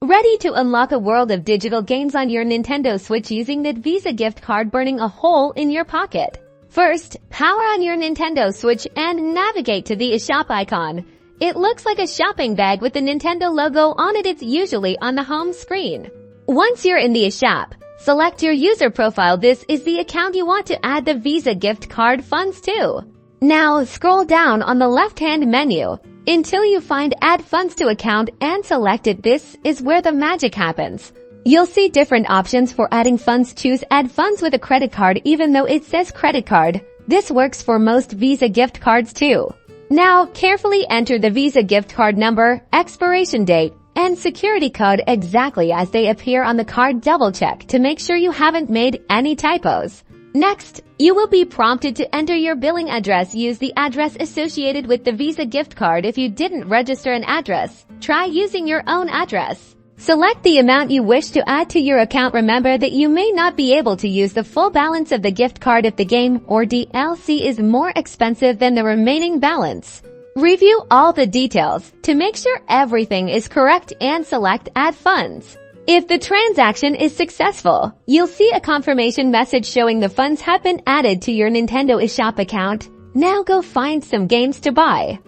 Ready to unlock a world of digital games on your Nintendo Switch using the Visa gift card burning a hole in your pocket? First, power on your Nintendo Switch and navigate to the eShop icon. It looks like a shopping bag with the Nintendo logo on it. It's usually on the home screen. Once you're in the eShop, select your user profile. This is the account you want to add the Visa gift card funds to. Now scroll down on the left-hand menu until you find Add Funds to Account and select it. This is where the magic happens. You'll see different options for adding funds. Choose Add Funds with a credit card even though it says credit card. This works for most Visa gift cards too. Now carefully enter the Visa gift card number, expiration date, and security code exactly as they appear on the card. Double check to make sure you haven't made any typos. Next, you will be prompted to enter your billing address. Use the address associated with the Visa gift card. If you didn't register an address, try using your own address. Select the amount you wish to add to your account. Remember that you may not be able to use the full balance of the gift card if the game or DLC is more expensive than the remaining balance. Review all the details to make sure everything is correct and select Add Funds. If the transaction is successful, you'll see a confirmation message showing the funds have been added to your Nintendo eShop account. Now go find some games to buy.